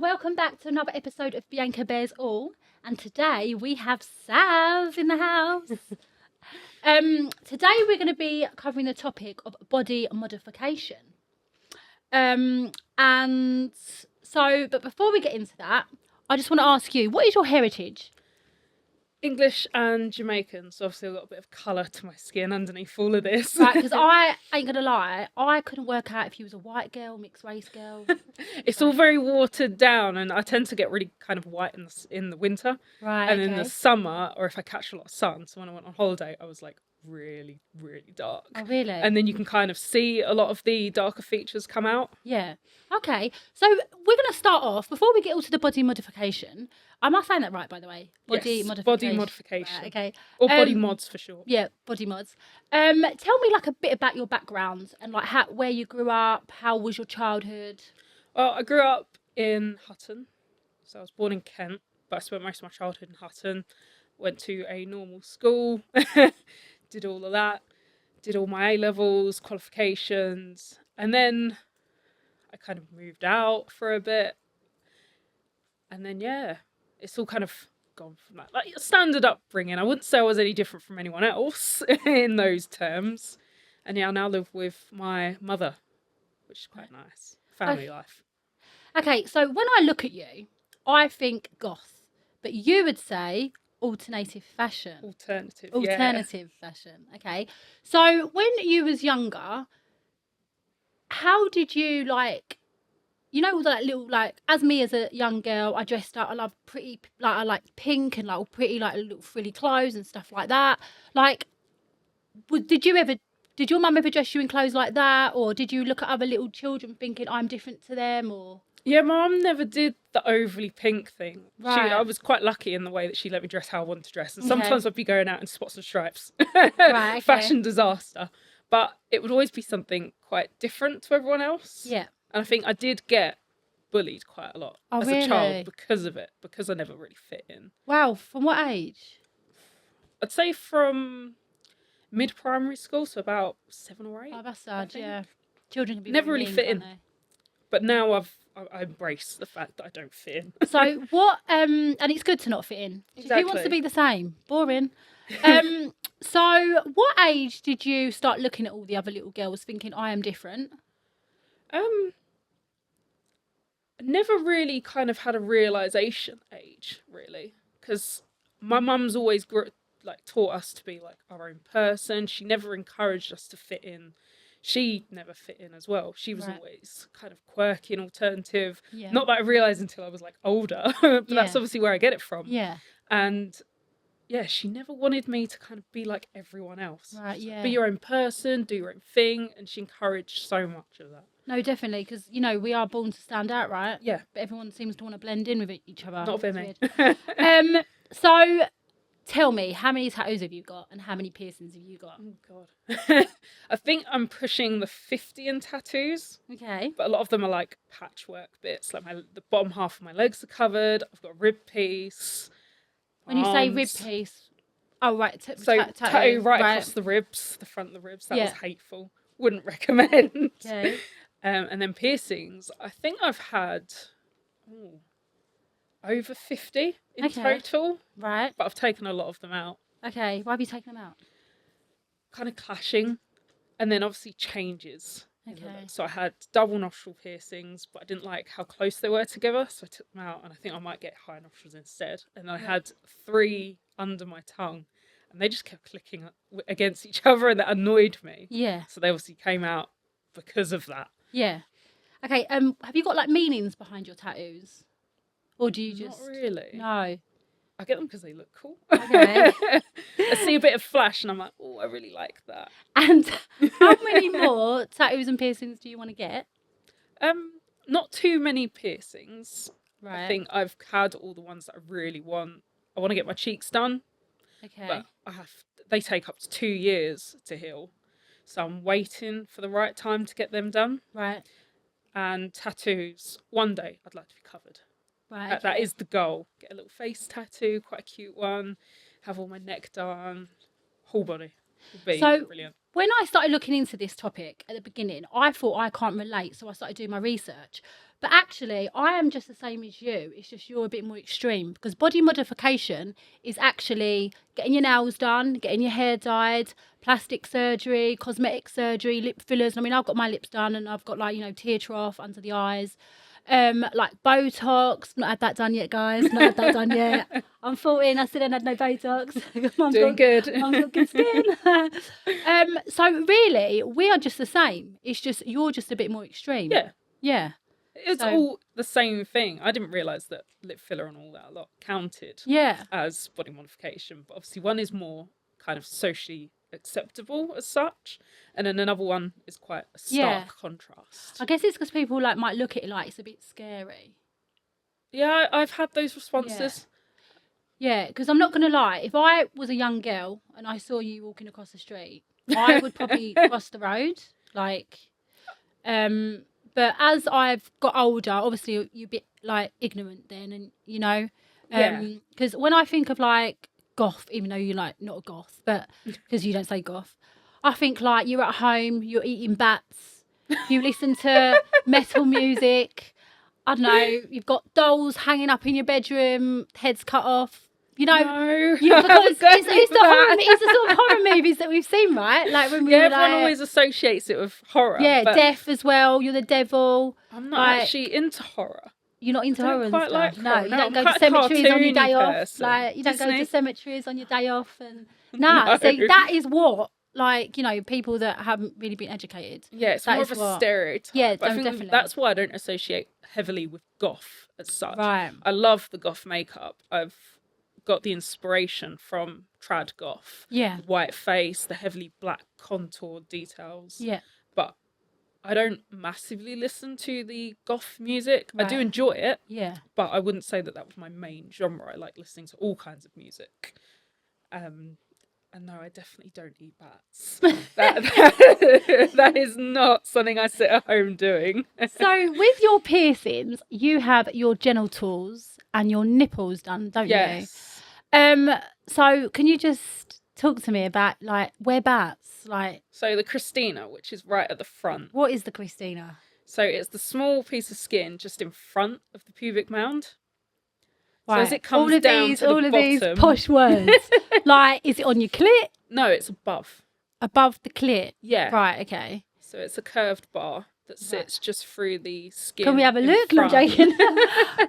welcome back to another episode of Bianca Bears All. And today we have Sav in the house. Today we're going to be covering the topic of body modification. But before we get into that, I just want to ask you, what is your heritage? English and Jamaican, so obviously I've got a bit of colour to my skin underneath all of this. Right, because I ain't going to lie, I couldn't work out if you was a white girl, mixed race girl. It's all very watered down, and I tend to get really kind of white in the winter. Right, and in the summer, or if I catch a lot of sun, so when I went on holiday, I was like really, really dark. Oh, really? And then you can kind of see a lot of the darker features come out. Yeah. Okay, so we're going to start off, before we get all to the body modification, am I saying that right, by the way? Body modification. Right, okay. Or body mods for sure. Yeah, body mods. Tell me like a bit about your background and like where you grew up, how was your childhood? Well, I grew up in Hutton, so I was born in Kent, but I spent most of my childhood in Hutton. Went to a normal school, did all of that, did all my A-levels, qualifications, and then I kind of moved out for a bit. And then, yeah, it's all kind of gone from that. Like, standard upbringing. I wouldn't say I was any different from anyone else in those terms. And yeah, I now live with my mother, which is quite nice. Family life. Okay, so when I look at you, I think goth, but you would say alternative fashion. Alternative fashion. Okay, so when you was younger, how did you like, you know, that little, like, as me as a young girl, I dressed up, I love pretty, like, I like pink and like all pretty, like little frilly clothes and stuff like that. Like, did your mum ever dress you in clothes like that, or did you look at other little children thinking I'm different to them, or? Yeah, my mum never did the overly pink thing. Right. I was quite lucky in the way that she let me dress how I wanted to dress. And sometimes I'd be going out in spots and stripes. Right, okay. Fashion disaster. But it would always be something quite different to everyone else. Yeah. And I think I did get bullied quite a lot as a child because of it, because I never really fit in. Wow, from what age? I'd say from mid-primary school, so about 7 or 8. Oh, that's sad, yeah. Children can be never really mean, fit in. can't they? But now I embrace the fact that I don't fit in. So what, and it's good to not fit in. Exactly. Who wants to be the same? Boring. So what age did you start looking at all the other little girls thinking I am different? Never really kind of had a realisation age, really. Because my mum's always taught us to be like our own person. She never encouraged us to fit in. She never fit in as well. She was always kind of quirky and alternative. Yeah. Not that I realised until I was like older, but that's obviously where I get it from. Yeah. And yeah, she never wanted me to kind of be like everyone else. Right, yeah. Be your own person, do your own thing. And she encouraged so much of that. No, definitely, because, you know, we are born to stand out, right? Yeah. But everyone seems to want to blend in with each other. Not with me. So tell me, how many tattoos have you got and how many piercings have you got? Oh, God. I think I'm pushing the 50 in tattoos. Okay. But a lot of them are like patchwork bits. Like the bottom half of my legs are covered. I've got a rib piece. When you say rib piece, oh, right. Tattoo right across the ribs, the front of the ribs. That was hateful. Wouldn't recommend. Okay. And then piercings. I think I've had over 50 in total. Right. But I've taken a lot of them out. Okay. Why have you taken them out? Kind of clashing. And then obviously changes. Okay. So I had double nostril piercings, but I didn't like how close they were together. So I took them out and I think I might get high nostrils instead. And then I had 3 under my tongue. And they just kept clicking against each other and that annoyed me. Yeah. So they obviously came out because of that. Yeah. Okay, have you got like meanings behind your tattoos? Or do you just... Not really. No. I get them because they look cool. Okay. I see a bit of flash and I'm like, oh, I really like that. And how many more tattoos and piercings do you want to get? Not too many piercings. Right. I think I've had all the ones that I really want. I want to get my cheeks done. Okay. But they take up to 2 years to heal. So I'm waiting for the right time to get them done. Right. And tattoos, one day I'd like to be covered. Right. That is the goal. Get a little face tattoo, quite a cute one. Have all my neck done. Whole body. would be So brilliant. when I started looking into this topic at the beginning, I thought I can't relate, so I started doing my research. But actually, I am just the same as you. It's just you're a bit more extreme because body modification is actually getting your nails done, getting your hair dyed, plastic surgery, cosmetic surgery, lip fillers. I mean, I've got my lips done and I've got like, tear trough under the eyes. Like Botox, not had that done yet, guys. Not had that done yet. I'm 14. I still ain't had no Botox. Doing good. Mum's got good skin. So really, we are just the same. It's just you're just a bit more extreme. Yeah. Yeah. It's all the same thing. I didn't realise that lip filler and all that a lot counted Yeah. as body modification. But obviously one is more kind of socially acceptable as such. And then another one is quite a stark contrast. I guess it's because people might look at it like it's a bit scary. Yeah, I've had those responses. Yeah, because I'm not going to lie. If I was a young girl and I saw you walking across the street, I would probably cross the road. But as I've got older, obviously you're a bit ignorant then, and because when I think of goth, even though you're not a goth, but because you don't say goth, I think you're at home, you're eating bats, you listen to metal music. I don't know. You've got dolls hanging up in your bedroom, heads cut off. No, because it's the sort of horror movies that we've seen, right? Like when we everyone always associates it with horror. Yeah, death as well. You're the devil. I'm not actually into horror. You're not into horror and stuff. Like no, horror. You don't go to cemeteries on your day off. You don't Disney. go to cemeteries on your day off, and no. See, that is what people that haven't really been educated. Yeah, it's more of a stereotype. Yeah, but I think definitely. That's why I don't associate heavily with goth as such. Right. I love the goth makeup. I've got the inspiration from trad goth. Yeah. The white face, the heavily black contour details. Yeah. But I don't massively listen to the goth music. Right. I do enjoy it. Yeah. But I wouldn't say that was my main genre. I like listening to all kinds of music. And no, I definitely don't eat bats. That is not something I sit at home doing. So with your piercings, you have your genitals and your nipples done, don't you? So can you just talk to me about whereabouts? So the Christina, which is right at the front. What is the Christina? So it's the small piece of skin just in front of the pubic mound. Right. So as it comes down to the bottom. These posh words. Is it on your clit? No, it's above. Above the clit? Yeah. Right, okay. So it's a curved bar that sits just through the skin. Can we have a look? No, I'm joking.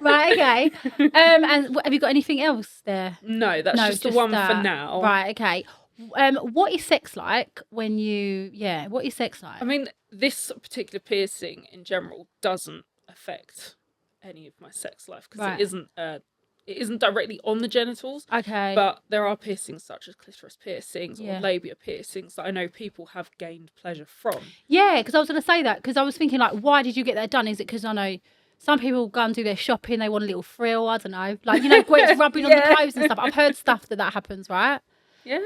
Right, okay. And have you got anything else there? No, that's just the one for now. Right, okay. What is sex like when what is sex like? I mean, this particular piercing in general doesn't affect any of my sex life because it isn't directly on the genitals. Okay. But there are piercings such as clitoris piercings or labia piercings that I know people have gained pleasure from. Yeah, because I was going to say that because I was thinking why did you get that done? Is it because I know some people go and do their shopping, they want a little thrill, I don't know. Gwen's rubbing on the clothes and stuff. I've heard stuff that happens, right? Yeah.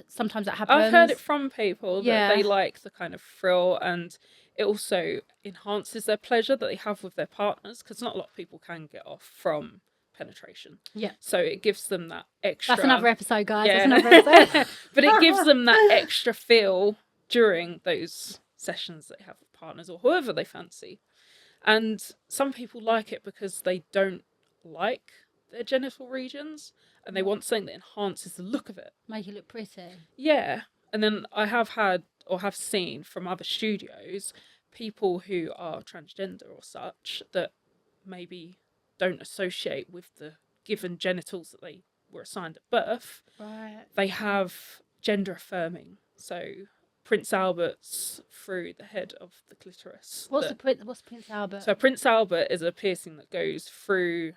Sometimes that happens. I've heard it from people that they like the kind of thrill, and it also enhances their pleasure that they have with their partners because not a lot of people can get off from penetration. Yeah. So it gives them that extra... That's another episode, guys. Yeah. That's another episode. But it gives them that extra feel during those sessions that they have with partners or whoever they fancy. And some people like it because they don't like their genital regions and they want something that enhances the look of it. Make it look pretty. Yeah. And then I have had or have seen from other studios people who are transgender or such that maybe don't associate with the given genitals that they were assigned at birth. Right. They have gender affirming. So Prince Albert's through the head of the clitoris. What's Prince Albert? So Prince Albert is a piercing that goes through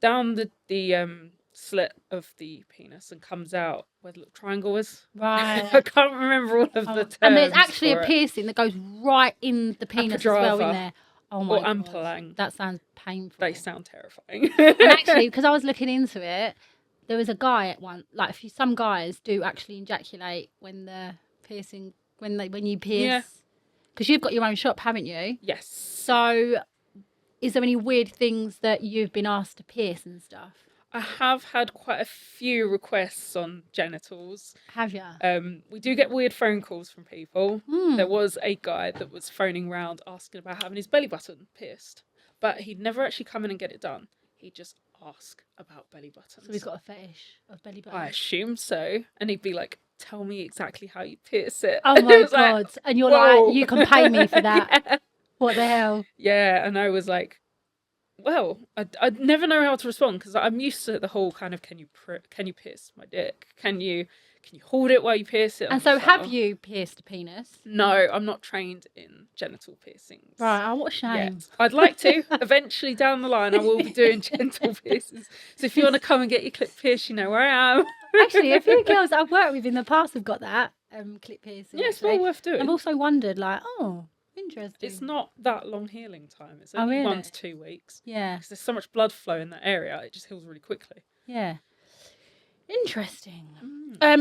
down the slit of the penis and comes out where the little triangle is. Right. I can't remember all of the terms. And there's actually for a piercing that goes right in the penis as well in there. Oh my god. Or ampallang. That sounds painful. They sound terrifying. And actually, because I was looking into it, there was a guy at one. Some guys do actually ejaculate when the piercing when you pierce. Yeah. Because you've got your own shop, haven't you? Yes. So, is there any weird things that you've been asked to pierce and stuff? I have had quite a few requests on genitals. Have you? We do get weird phone calls from people. Hmm. There was a guy that was phoning round asking about having his belly button pierced, but he'd never actually come in and get it done. He'd just ask about belly buttons. So he's got a fetish of belly buttons. I assume so. And he'd be like, tell me exactly how you pierce it. Oh And my it was God. like, And you're whoa. like, you can pay me for that. Yeah. What the hell? Yeah, and I was like, well, I'd never know how to respond because I'm used to the whole kind of can you pierce my dick? Can you hold it while you pierce it? And so have you pierced a penis? No, I'm not trained in genital piercings. Right, oh, what a shame. Yet. I'd like to. Eventually down the line I will be doing genital piercings. So if you want to come and get your clip pierced, you know where I am. Actually, a few girls I've worked with in the past have got that clip piercing. Yeah, it's well worth doing. I've also wondered, like, oh, interesting. It's not that long healing time. It's only 1 to 2 weeks. Yeah. Because there's so much blood flow in that area, it just heals really quickly. Yeah. Interesting.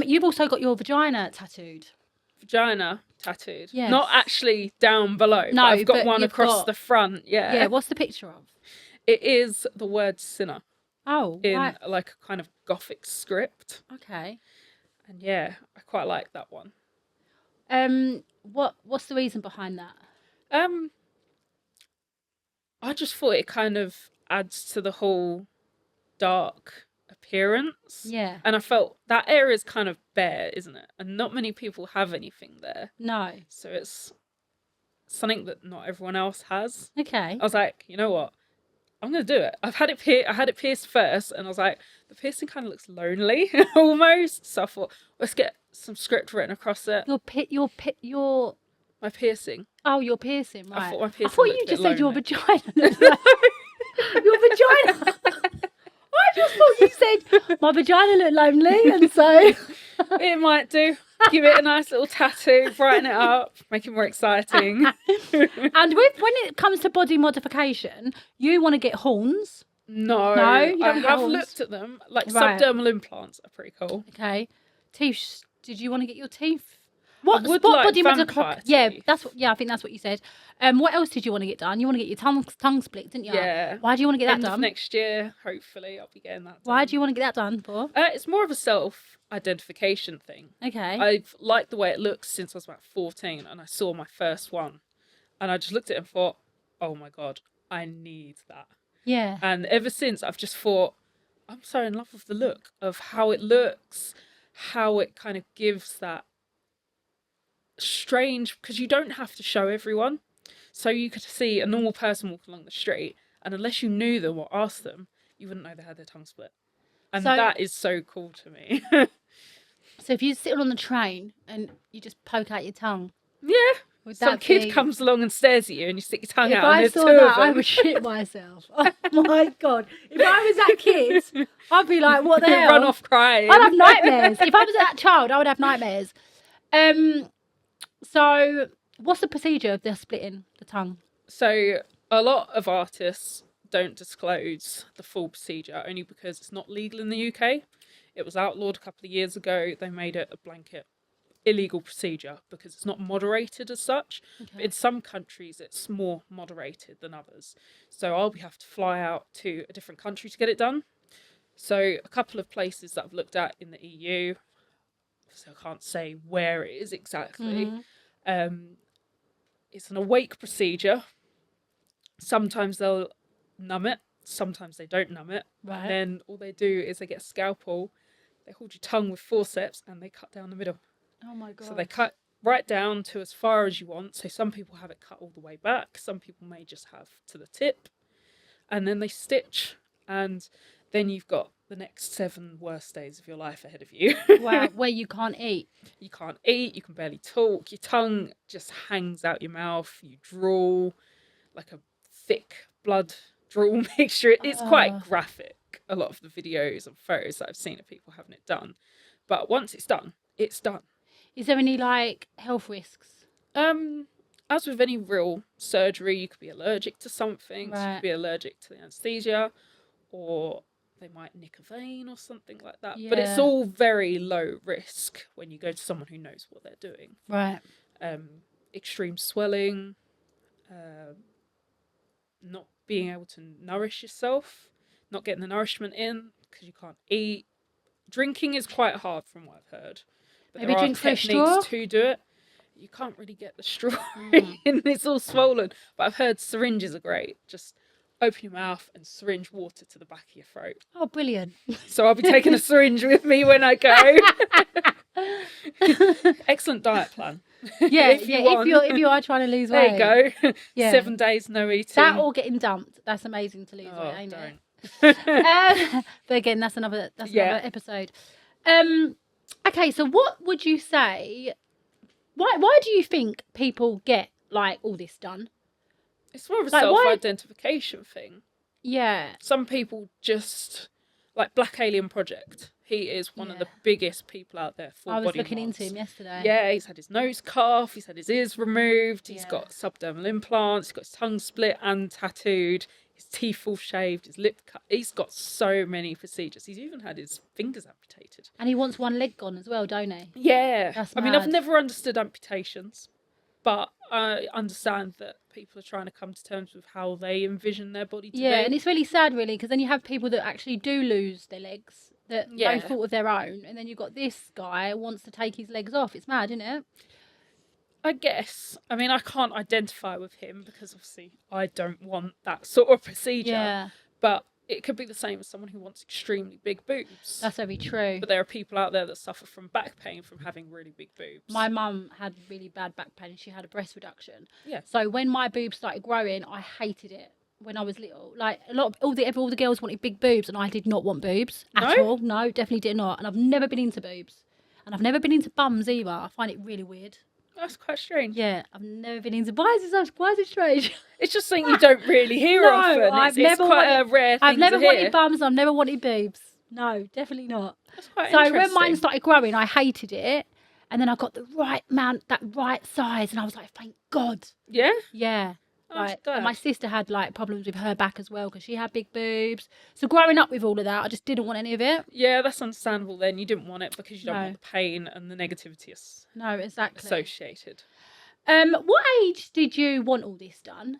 You've also got your vagina tattooed. Vagina tattooed. Yes. Not actually down below. No, but I've got but one you've across got- the front. Yeah. Yeah, what's the picture of? It is the word sinner Oh, in right. like a kind of Gothic script. Okay. And yeah, I quite like that one. What's the reason behind that? I just thought it kind of adds to the whole dark appearance. Yeah. And I felt that area is kind of bare, isn't it? And not many people have anything there. No. So it's something that not everyone else has. Okay. I was like, you know what? I'm gonna do it. I had it pierced first, and I was like, the piercing kind of looks lonely, almost. So I thought, let's get some script written across it. Your My piercing. Oh, your piercing, right? I thought my piercing I thought looked you a just bit said your lonely. vagina. Looked like... your vagina. I just thought you said my vagina looked lonely, and so It might do. Give it a nice little tattoo, brighten it up, make it more exciting. And when it comes to body modification, you want to get horns. No, you don't I get have horns. looked at them. Like Right. subdermal implants are pretty cool. Okay, teeth. Did you want to get your teeth? would like body vampire modification? Yeah, teeth. I think that's what you said. What else did you want to get done? You want to get your tongue split, didn't you? Yeah. Why do you want to get that End of done? next year, hopefully, I'll be getting that done. Why do you want to get that done for? It's more of a self-identification thing. Okay. I've liked the way it looks since I was about 14 and I saw my first one. And I just looked at it and thought, oh my God, I need that. Yeah. And ever since, I've just thought, I'm so in love with the look of how it looks, how it kind of gives that strange, because you don't have to show everyone. So you could see a normal person walking along the street, and unless you knew them or asked them, you wouldn't know they had their tongue split. And So- that is so cool to me. So if you're sitting on the train and you just poke out your tongue, Yeah. would Some that kid be... comes along and stares at you and you stick your tongue If out and I there's saw two of that, I them. would shit myself. Oh my God. If I was that kid, I'd be like, what the hell? Run off crying. I'd have nightmares. If I was that child, I would have nightmares. So what's the procedure of the splitting the tongue? So a lot of artists don't disclose the full procedure only because it's not legal in the UK. It was outlawed a couple of years ago. They made it a blanket illegal procedure because it's not moderated as such. Okay. In some countries, it's more moderated than others. So I'll have to fly out to a different country to get it done. So a couple of places that I've looked at in the EU, so I can't say where it is exactly. It's an awake procedure. Sometimes they'll numb it, sometimes they don't numb it. Right. And then all they do is they get a scalpel, they hold your tongue with forceps and they cut down the middle. Oh my God. So they cut right down to as far as you want. So some people have it cut all the way back. Some people may just have to the tip. And then they stitch. And then you've got the next 7 worst days of your life ahead of you. Wow, where you can't eat. You can't eat. You can barely talk. Your tongue just hangs out your mouth. You drool like a thick blood drool mixture. It's quite graphic. A lot of the videos and photos that I've seen of people having it done. But once it's done, it's done. Is there any like health risks? As with any real surgery, you could be allergic to something. So you Right. could be allergic to the anesthesia, or they might nick a vein or something like that. But it's Yeah. all very low risk when you go to someone who knows what they're doing. Right. Extreme swelling, not being able to nourish yourself, not getting the nourishment in because you can't eat. Drinking is quite hard from what I've heard. But Maybe there are drink through a straw? techniques to do it. You can't really get the straw in, it's all swollen. But I've heard syringes are great. Just open your mouth and syringe water to the back of your throat. Oh, brilliant. So I'll be taking a syringe with me when I go. Excellent diet plan. Yeah, if you are trying to lose weight. There you go. Yeah. 7 days no eating. That or getting dumped. That's amazing to lose weight, ain't don't. it? But again, that's another episode. Okay, so what would you say? Why do you think people get like all this done? It's more of a self-identification thing. Yeah. Some people just like Black Alien Project. He is one of the biggest people out there for body I was looking mods. into him yesterday. Yeah, he's had his nose cut off, he's had his ears removed, he's got subdermal implants, he's got his tongue split and tattooed, his teeth all shaved, his lip cut. He's got so many procedures. He's even had his fingers amputated. And he wants one leg gone as well, don't he? Yeah. That's I mean, I've mad. never understood amputations, but I understand that people are trying to come to terms with how they envision their body to be. Yeah, and it's really sad, really, because then you have people that actually do lose their legs, that no fault of their own, and then you've got this guy who wants to take his legs off. It's mad, isn't it? I guess. I mean, I can't identify with him because obviously I don't want that sort of procedure. Yeah. But it could be the same as someone who wants extremely big boobs. That's very true. But there are people out there that suffer from back pain from having really big boobs. My mum had really bad back pain and she had a breast reduction. Yeah. So when my boobs started growing, I hated it when I was little. Like all the girls wanted big boobs and I did not want boobs at all. No, definitely did not. And I've never been into boobs. And I've never been into bums either. I find it really weird. That's quite strange. Yeah, I've never been into. Why is it strange? It's just something you don't really hear often. It's quite a rare thing I've never to hear. wanted bums. I've never wanted boobs. No, definitely not. That's quite so interesting. when mine started growing, I hated it, and then I got the right amount, that right size, and I was like, thank God. Yeah. Yeah. Oh, Like, and my sister had like problems with her back as well because she had big boobs. So growing up with all of that, I just didn't want any of it. Yeah, that's understandable. Then you didn't want it because you don't want the pain and the negativity associated. What age did you want all this done?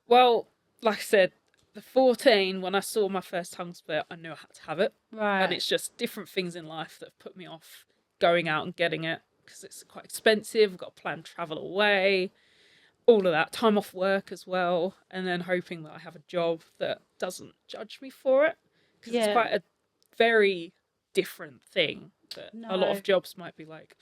Well, like I said, the 14, when I saw my first tongue split, I knew I had to have it. Right. And it's just different things in life that have put me off going out and getting it because it's quite expensive. I've got to plan travel away, all of that, time off work as well, and then hoping that I have a job that doesn't judge me for it because it's quite a very different thing that a lot of jobs might be like,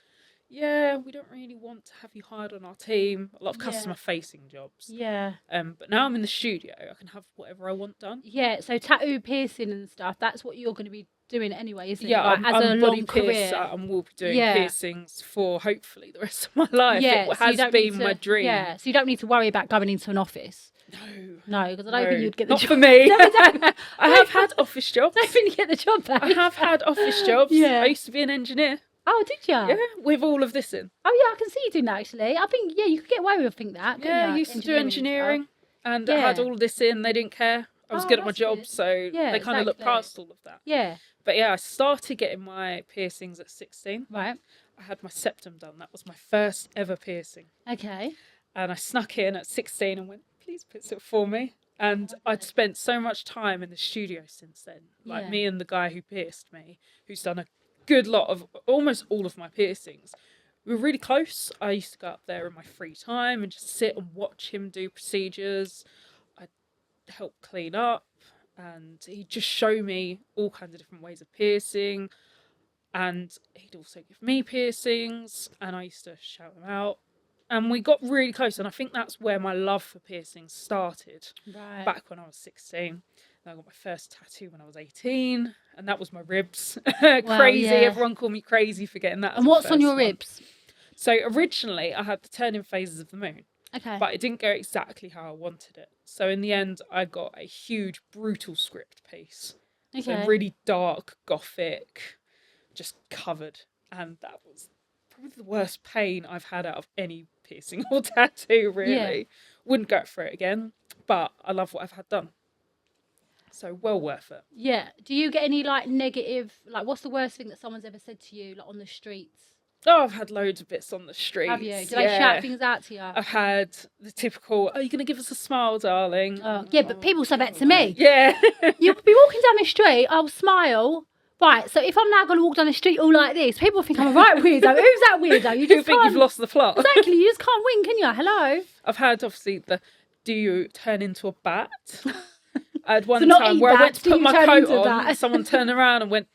yeah, we don't really want to have you hired on our team. A lot of customer-facing jobs. Yeah. But now I'm in the studio, I can have whatever I want done. Yeah, so tattoo, piercing and stuff, that's what you're going to be doing anyway, isn't it? Yeah, like, I'm as a body long career. and will be doing piercings for hopefully the rest of my life. Yeah, it has been my dream. Yeah, so you don't need to worry about going into an office. No, because I don't think you'd get the Not job. for me. No, I have had office jobs. I think you get the job back. I have had office jobs. Yeah. I used to be an engineer. Oh, did you? Yeah, with all of this in. Oh, yeah, I can see you doing that, actually. I think, you could get away with that. Yeah, I used to do engineering and I had all of this in. They didn't care. I was good at my job, so they kind of looked past all of that. Yeah. But yeah, I started getting my piercings at 16. Right. I had my septum done. That was my first ever piercing. Okay. And I snuck in at 16 and went, please pierce it for me. And I'd spent so much time in the studio since then. Like me and the guy who pierced me, who's done a good lot of, almost all of my piercings. We were really close. I used to go up there in my free time and just sit and watch him do procedures. I'd help clean up and he'd just show me all kinds of different ways of piercing. And he'd also give me piercings and I used to shout them out. And we got really close, and I think that's where my love for piercings started. Right. Back when I was 16. And I got my first tattoo when I was 18, and that was my ribs. Crazy. Everyone called me crazy for getting that. And what's on your ribs? So originally, I had the turning phases of the moon. Okay. But it didn't go exactly how I wanted it. So in the end, I got a huge, brutal script piece. Okay. So really dark, gothic, just covered. And that was probably the worst pain I've had out of any piercing or tattoo, really. Yeah. Wouldn't go for it again, but I love what I've had done. So well worth it. Yeah. Do you get any like negative, like what's the worst thing that someone's ever said to you like on the streets? Oh, I've had loads of bits on the streets. Have you? Do they shout things out to you? I've had the typical, "Are you going to give us a smile, darling?" Oh, yeah, but people say that to me. Yeah. You'll be walking down the street, I'll smile. Right, so if I'm now going to walk down the street all like this, people think I'm a right weirdo. Who's that weirdo? You just think you've lost the plot. Exactly, you just can't win, can you? Hello? I've had, obviously, do you turn into a bat? I had one So not time eat where I went bats, to do put you my turn coat into on, that? and someone turned around and went,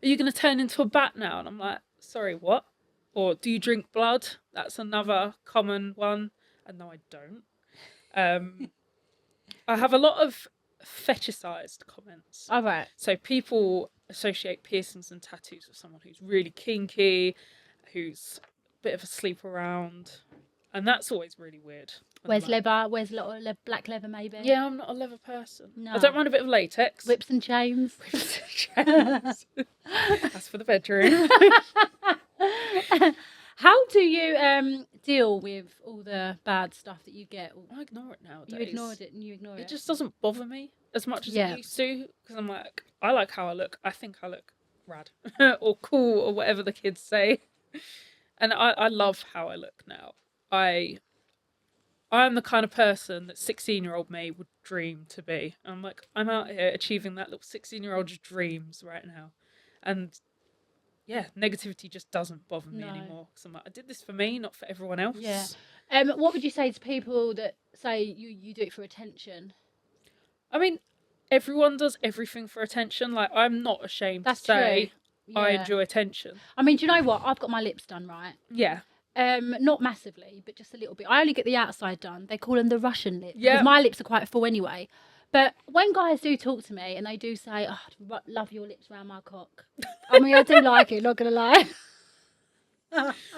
"Are you going to turn into a bat now?" And I'm like, "Sorry, what?" Or, "Do you drink blood?" That's another common one. And no, I don't. I have a lot of fetishized comments. All right. So people associate piercings and tattoos with someone who's really kinky, who's a bit of a sleep around. And that's always really weird. Where's leather? Where's a lot of black leather, maybe? Yeah, I'm not a leather person. No. I don't mind a bit of latex. Whips and chains. Whips and chains. That's for the bedroom. How do you deal with all the bad stuff that you get? I ignore it nowadays. You ignored it and you ignore it. It just doesn't bother me as much as Yeah. it used to. Because I'm like, I like how I look. I think I look rad or cool or whatever the kids say. And I love how I look now. I'm the kind of person that 16-year-old me would dream to be. I'm like, I'm out here achieving that little 16-year-old's dreams right now. And yeah, negativity just doesn't bother me anymore. Because I'm like, I did this for me, not for everyone else. Yeah. What would you say to people that say you do it for attention? I mean, everyone does everything for attention. Like, I'm not ashamed to say I enjoy attention. I mean, do you know what? I've got my lips done, right? Yeah. Not massively, but just a little bit. I only get the outside done. They call them the Russian lips. Yeah. Because my lips are quite full anyway. But when guys do talk to me and they do say, "Oh, I love your lips around my cock," I mean, I do like it, not going to lie.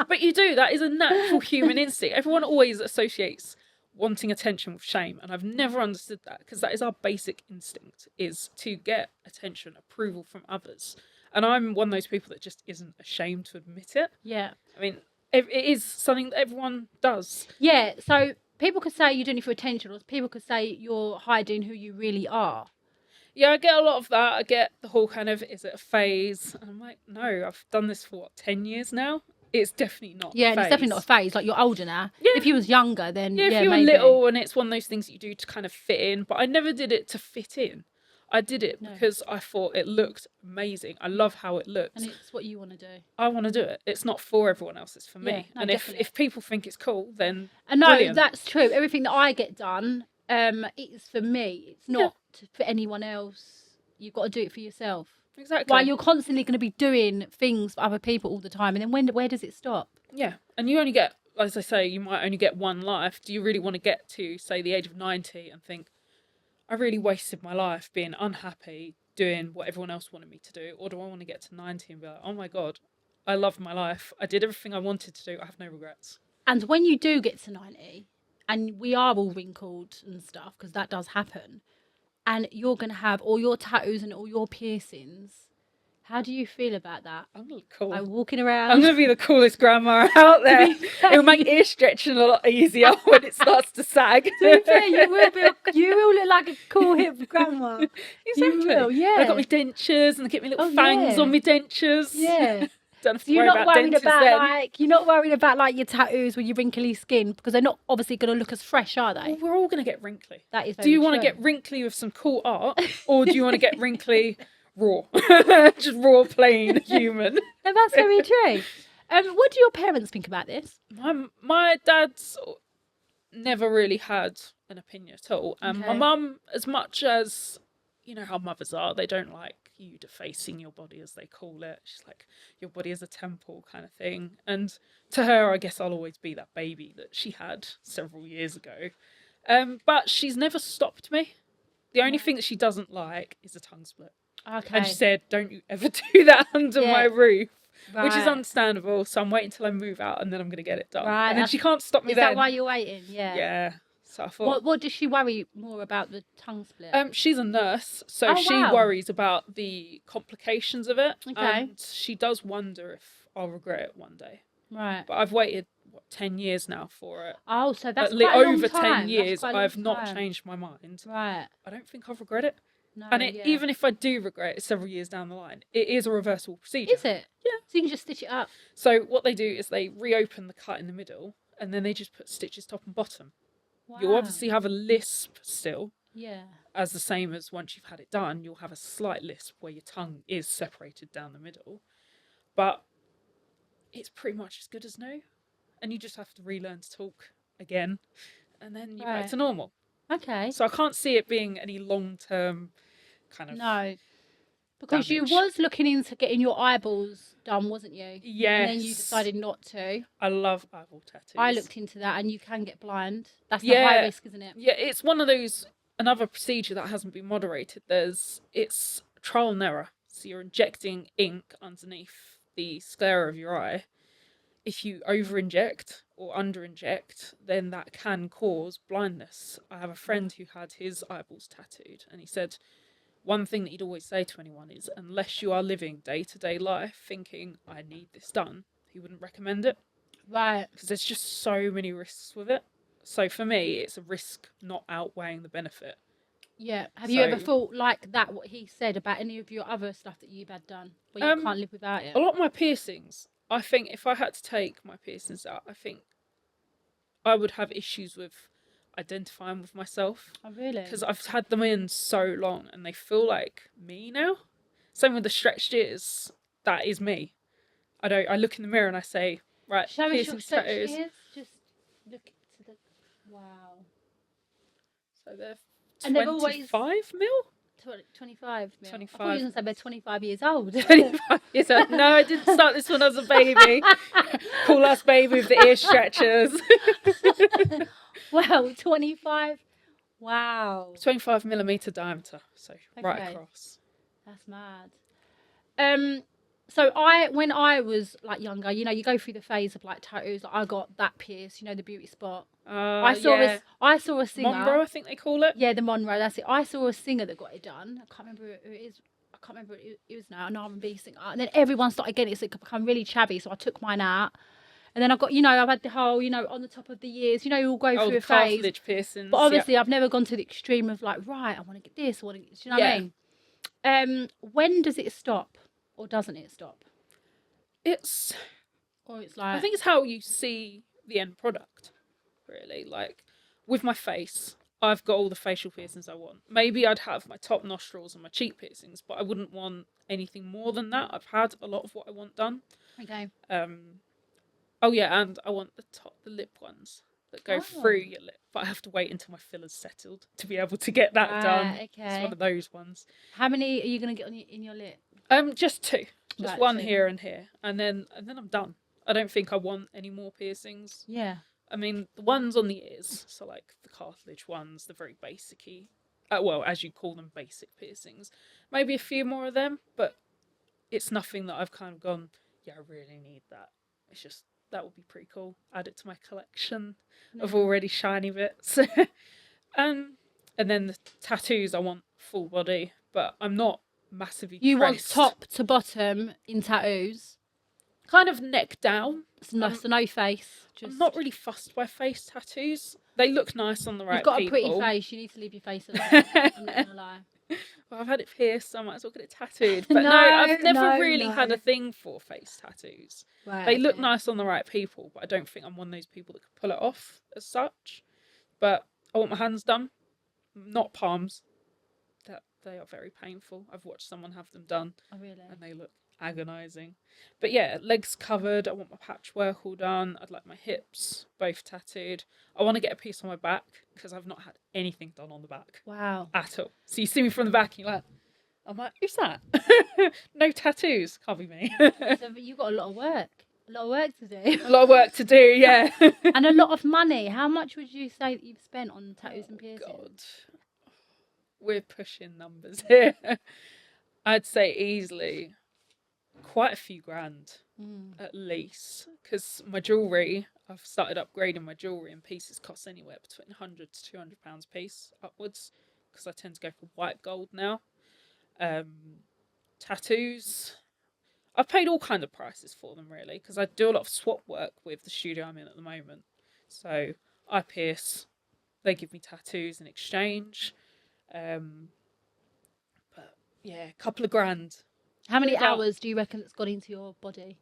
But you do. That is a natural human instinct. Everyone always associates wanting attention with shame. And I've never understood that, because that is our basic instinct, is to get attention, approval from others. And I'm one of those people that just isn't ashamed to admit it. Yeah. I mean, it is something that everyone does. Yeah, so people could say you're doing it for attention, or people could say you're hiding who you really are. Yeah, I get a lot of that. I get the whole kind of, is it a phase? And I'm like, no, I've done this for 10 years now? It's definitely not a phase. It's definitely not a phase. Like, you're older now. Yeah. If you was younger, then yeah, if you were maybe. little, and it's one of those things that you do to kind of fit in. But I never did it to fit in. I did it because I thought it looked amazing. I love how it looked. And it's what you want to do. I want to do it. It's not for everyone else. It's for me. Yeah, no, and if people think it's cool, then And no, brilliant. that's true. Everything that I get done, it's for me. It's not for anyone else. You've got to do it for yourself. Exactly. While you're constantly going to be doing things for other people all the time. And then where does it stop? Yeah. And you only get, as I say, you might only get one life. Do you really want to get to, say, the age of 90 and think, I really wasted my life being unhappy, doing what everyone else wanted me to do? Or do I want to get to 90 and be like, oh my God, I loved my life. I did everything I wanted to do. I have no regrets. And when you do get to 90, and we are all wrinkled and stuff, because that does happen, and you're going to have all your tattoos and all your piercings, how do you feel about that? I'm gonna look cool. I'm walking around. I'm going to be the coolest grandma out there. It'll make ear stretching a lot easier when it starts to sag. To be fair, you will look like a cool hip grandma. Exactly. You will, yeah. I've got my dentures, and I get my little fangs on my dentures. Yeah. Don't have to So you're worry not about worried dentures about then. you're not worried about like your tattoos with your wrinkly skin, because they're not obviously going to look as fresh, are they? Well, we're all going to get wrinkly. That is very Do you want to true. get wrinkly with some cool art, or do you want to get wrinkly raw? Just raw, plain human. No, that's very true. What do your parents think about this? My dad's never really had an opinion at all. And my Okay. mum, as much as, you know how mothers are, they don't like you defacing your body, as they call it. She's like, your body is a temple kind of thing. And to her, I guess I'll always be that baby that she had several years ago. But she's never stopped me. The only thing that she doesn't like is a tongue split. Okay. And she said, don't you ever do that under my roof. Which is Right. understandable. So I'm waiting till I move out, and then I'm going to get it done. Right, And then she can't stop me Is then. that why you're waiting? Yeah. Yeah. So I thought... What does she worry more about, the tongue split? She's a nurse, so Oh, she wow. worries about the complications of it. Okay. And she does wonder if I'll regret it one day. Right. But I've waited, 10 years now for it. Oh, so that's At quite a long over time. 10 That's years, quite a long I've not time. changed my mind. Right. I don't think I'll regret it. No, And yeah. even if I do regret it several years down the line, it is a reversible procedure. Is it? Yeah. So you can just stitch it up. So what they do is they reopen the cut in the middle, and then they just put stitches top and bottom. Wow. You'll obviously have a lisp still, Yeah. as the same as once you've had it done, you'll have a slight lisp where your tongue is separated down the middle. But it's pretty much as good as new. And you just have to relearn to talk again, and then you're back to normal. Okay. So I can't see it being any long-term kind of No. Because damage. you was looking into getting your eyeballs done, wasn't you? Yes. And then you decided not to. I love eyeball tattoos. I looked into that, and you can get blind. That's the Yeah. high risk, isn't it? Yeah, it's one of those, another procedure that hasn't been moderated. It's trial and error. So you're injecting ink underneath the sclera of your eye. If you over-inject or under-inject, then that can cause blindness. I have a friend who had his eyeballs tattooed, and he said one thing that he'd always say to anyone is, unless you are living day-to-day life thinking, I need this done, he wouldn't recommend it. Right. Because there's just so many risks with it. So for me, it's a risk not outweighing the benefit. Yeah. Have you ever thought like that, what he said about any of your other stuff that you've had done, where you can't live without it? A lot of my piercings, I think if I had to take my piercings out, I think I would have issues with identifying with myself. Oh, really? Because I've had them in so long and they feel like me now. Same with the stretched ears. That is me. I look in the mirror and I say, right, show us your piercings, stretched tattoos. ears. Just look to the. Wow. So they're And they've 25 mil? 25 mil. 25. I thought you were going to say they're 25 years old. 25 years old. No, I didn't start this when I was a baby. Call us baby with the ear stretchers. Wow, 25. Wow. 25 millimetre diameter, so right Okay. across. That's mad. So when I was like younger, you know, you go through the phase of like tattoos. Like I got that pierced, you know, the beauty spot. I saw a singer. Monroe, I think they call it. Yeah, the Monroe. That's it. I saw a singer that got it done. I can't remember who it is. I can't remember who it was now. An R&B singer. And then everyone started getting it, so it could become really chavvy. So I took mine out. And then I got, you know, I've had the whole, you know, on the top of the ears, you know, you all go through a phase. Cartilage piercings. But obviously, I've never gone to the extreme of like, right, I want to get this. I want to get, do you know what I mean? When does it stop, or doesn't it stop? It's like, I think it's how you see the end product, really. Like with my face, I've got all the facial piercings I want. Maybe I'd have my top nostrils and my cheek piercings, but I wouldn't want anything more than that. I've had a lot of what I want done. Okay. Oh yeah, and I want the lip ones that go through your lip, but I have to wait until my filler's settled to be able to get that done. Okay. It's one of those ones. How many are you gonna get in your lip? Just two. Just one here and here, and then I'm done. I don't think I want any more piercings. Yeah. I mean, the ones on the ears, so like the cartilage ones, the very basic-y, well, as you call them, basic piercings. Maybe a few more of them, but it's nothing that I've kind of gone, yeah, I really need that. It's just, that would be pretty cool. Add it to my collection of already shiny bits. And then the tattoos, I want full body, but I'm not massively You pressed. want top to bottom in tattoos? Kind of neck down. So no face. I'm not really fussed by face tattoos. They look nice on the right people. You've got a pretty face. You need to leave your face alone. I'm not gonna lie. Well, I've had it pierced, so I might as well get it tattooed. But I've never really had a thing for face tattoos. Right, they look nice on the right people, but I don't think I'm one of those people that can pull it off as such. But I want my hands done, not palms. They are very painful. I've watched someone have them done. Oh, really? And they look agonising. But yeah, legs covered. I want my patchwork all done. I'd like my hips both tattooed. I want to get a piece on my back because I've not had anything done on the back. Wow. At all. So you see me from the back and you're like, I'm like, who's that? No tattoos. Can't be me. So you've got a lot of work. A lot of work to do. A lot of work to do, yeah. And a lot of money. How much would you say that you've spent on tattoos and piercings? God. We're pushing numbers here. I'd say easily quite a few grand at least, because my jewellery, I've started upgrading my jewellery, and pieces cost anywhere between £100 to £200 a piece upwards, because I tend to go for white gold now. Tattoos, I've paid all kind of prices for them really, because I do a lot of swap work with the studio I'm in at the moment. So I pierce, they give me tattoos in exchange. yeah, a couple of grand. How many About- hours do you reckon that's gone into your body?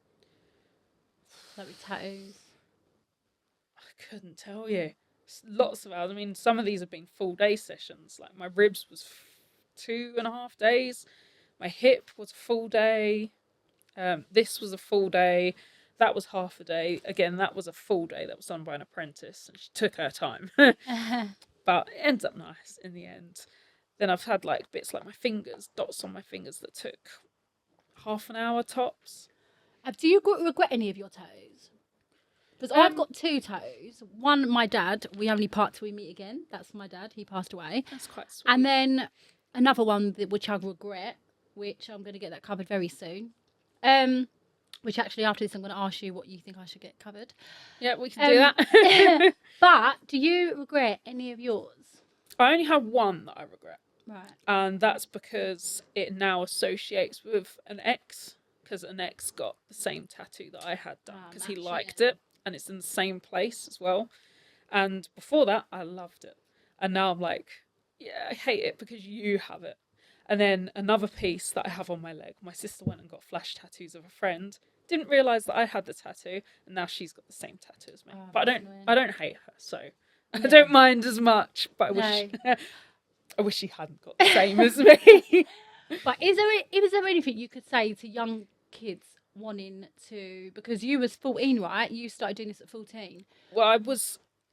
Like with tattoos. I couldn't tell you. Lots of hours. I mean, some of these have been full day sessions. Like my ribs was 2.5 days. My hip was a full day. This was a full day. That was half a day. Again, that was a full day. That was done by an apprentice, and she took her time. But it ends up nice in the end. Then I've had like bits like my fingers, dots on my fingers that took half an hour tops. Do you regret any of your toes? Because I've got 2 toes. One, my dad. We only part till we meet again. That's my dad. He passed away. That's quite sweet. And then another one which I regret, which I'm going to get that covered very soon. Which actually after this I'm going to ask you what you think I should get covered. Yeah, we can do that. But do you regret any of yours? I only have one that I regret. Right. And that's because it now associates with an ex. Because an ex got the same tattoo that I had done. Because he liked it. And it's in the same place as well. And before that, I loved it. And now I'm like, yeah, I hate it because you have it. And then another piece that I have on my leg, my sister went and got flash tattoos of a friend. Didn't realise that I had the tattoo, and now she's got the same tattoo as me. But I don't hate her, so I don't mind as much. But I wish she hadn't got the same as me. But is there anything you could say to young kids wanting to, because you was 14, right? You started doing this at 14. Well,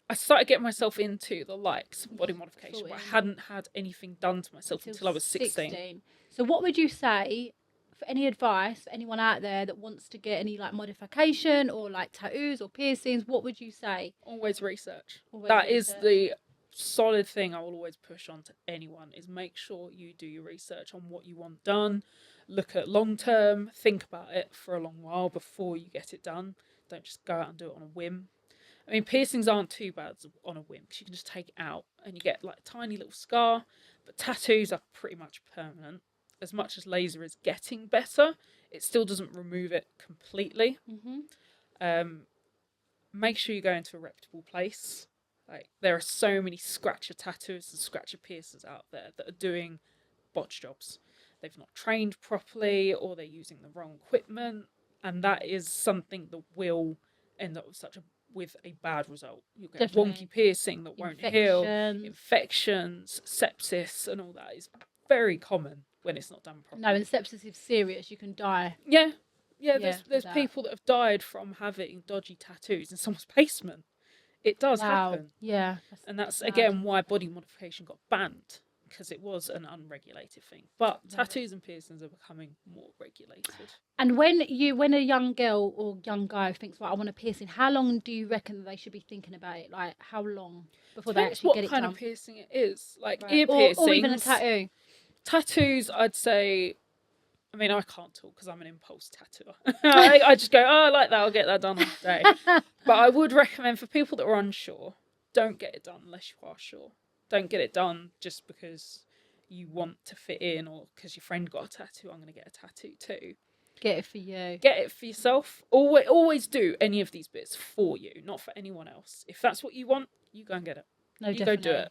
I started getting myself into the likes of body modification, but I hadn't had anything done to myself until I was 16. So what would you say, for any advice for anyone out there that wants to get any like modification or like tattoos or piercings, what would you say? Always research. That is the solid thing I will always push on to anyone, is make sure you do your research on what you want done. Look at long term, think about it for a long while before you get it done. Don't just go out and do it on a whim. I mean, piercings aren't too bad on a whim because you can just take it out and you get like a tiny little scar. But tattoos are pretty much permanent. As much as laser is getting better, it still doesn't remove it completely. Make sure you go into a reputable place. Like, there are so many scratcher tattooists and scratcher piercers out there that are doing botch jobs. They've not trained properly, or they're using the wrong equipment, and that is something that will end up with a bad result. You'll get wonky piercing that won't heal, infections, sepsis, and all that is very common when it's not done properly. No, and sepsis is serious. You can die. Yeah. There's people that have died from having dodgy tattoos in someone's basement. It does happen. Yeah. And that's again why body modification got banned, because it was an unregulated thing. But tattoos and piercings are becoming more regulated. And when a young girl or young guy thinks, right, I want a piercing, how long do you reckon they should be thinking about it? Like, how long before they actually get it done? What kind of piercing it is. Like ear piercings. Or even a tattoo. Tattoos, I'd say, I mean, I can't talk because I'm an impulse tattooer. I just go, oh, I like that, I'll get that done on the day. But I would recommend for people that are unsure, don't get it done unless you are sure. Don't get it done just because you want to fit in or because your friend got a tattoo, I'm going to get a tattoo too. Get it for you. Get it for yourself. Always do any of these bits for you, not for anyone else. If that's what you want, you go and get it. No, you definitely. go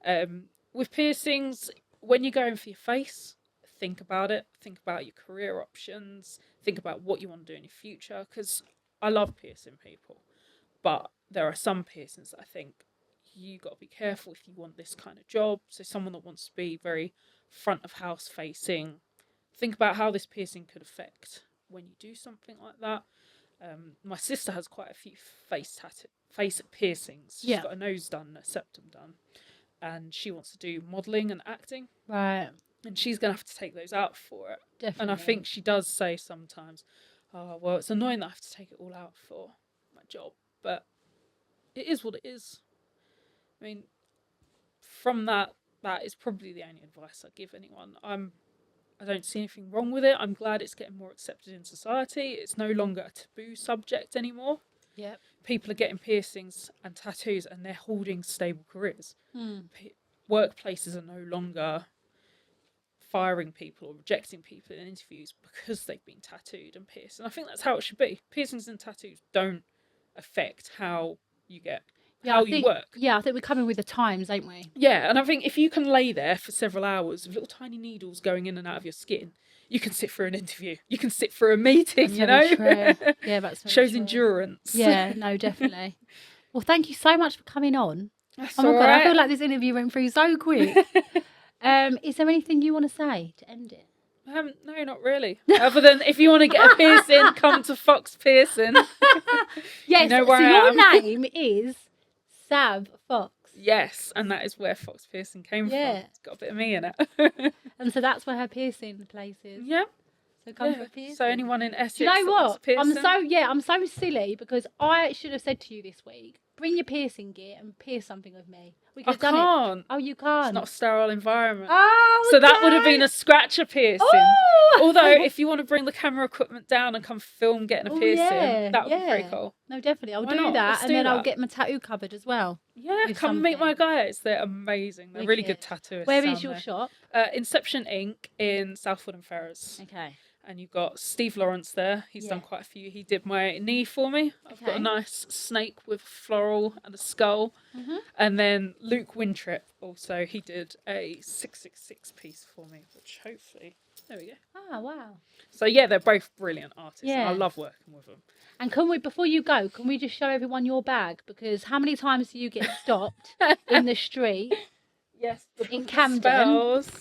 do it. With piercings, when you're going for your face, think about it. Think about your career options. Think about what you want to do in your future. Because I love piercing people, but there are some piercings that I think you got to be careful if you want this kind of job. So someone that wants to be very front of house facing, think about how this piercing could affect when you do something like that. My sister has quite a few face piercings. She's got a nose done, a septum done, and she wants to do modelling and acting. Right. And she's going to have to take those out for it. Definitely. And I think she does say sometimes, oh, well, it's annoying that I have to take it all out for my job. But it is what it is. I mean, from that is probably the only advice I give anyone. I don't see anything wrong with it. I'm glad it's getting more accepted in society. It's no longer a taboo subject anymore. Yep. People are getting piercings and tattoos and they're holding stable careers. Workplaces are no longer firing people or rejecting people in interviews because they've been tattooed and pierced. And I think that's how it should be. Piercings and tattoos don't affect how you get how you work. Yeah, I think we're coming with the times, ain't we? Yeah, and I think if you can lay there for several hours with little tiny needles going in and out of your skin, you can sit for an interview. You can sit for a meeting, That's you know? very true. Yeah, that's very Shows true. endurance. Yeah, no, definitely. Well, thank you so much for coming on. That's Oh my all God, right. I feel like this interview went through so quick. Is there anything you want to say to end it? No, not really. Other than if you want to get a piercing, come to Fox Piercing. Yes, You know where so I your am. name is Sav Fox. Yes, and that is where Fox Piercing came from. It's got a bit of me in it. And so that's where her piercing place is. Yeah. So come for a piercing. So anyone in Essex, Do you know that wants what? a piercing? I'm so silly because I should have said to you this week, bring your piercing gear and pierce something with me. We could I have done can't. it. Oh, you can't. It's not a sterile environment. Oh, so that would have been a scratcher piercing. Oh! Although, if you want to bring the camera equipment down and come film getting a piercing, that would be pretty cool. No, definitely. I'll Why do not? that, Let's and do then I'll that. get my tattoo covered as well. Yeah, with come meet my something. guys. They're amazing. They're really good tattooists. Where down is your there. shop? Inception Inc. in South Woodham Ferrers. Okay. And you've got Steve Lawrence there. He's done quite a few. He did my knee for me. I've got a nice snake with floral and a skull. Mm-hmm. And then Luke Wintrip also, he did a 666 piece for me, which hopefully, there we go. Oh, wow. So yeah, they're both brilliant artists. Yeah. And I love working with them. And can we, before you go, can we just show everyone your bag? Because how many times do you get stopped in the street? Yes, in Camden. Spells.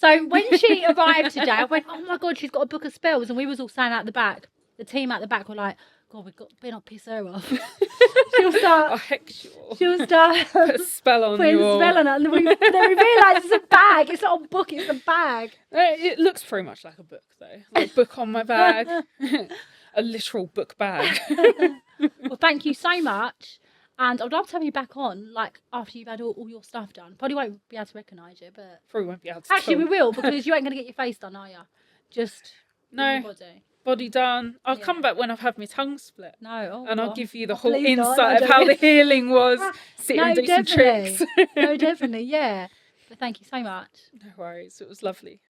So when she arrived today, I went, oh my God, she's got a book of spells. And we was all saying out the back, the team at the back were like, God, better not piss her off. She'll start. I'll hex you all. She'll start Put a spell on putting you a all. spell on it. And then we realised it's a bag. It's not a book, it's a bag. It looks pretty much like a book, though. Like a book on my bag. A literal book bag. Well, thank you so much. And I'd love to have you back on, like, after you've had all your stuff done. Probably won't be able to recognise you, but... Probably won't be able to Actually, talk. we will, because you ain't going to get your face done, are you? Just No. your body. Body done. I'll come back when I've had my tongue split. No. Oh, and I'll God. give you the Oh, whole please not. insight No, of how the don't. healing was. Sitting No, and do some definitely. tricks. No, definitely, yeah. But thank you so much. No worries. It was lovely.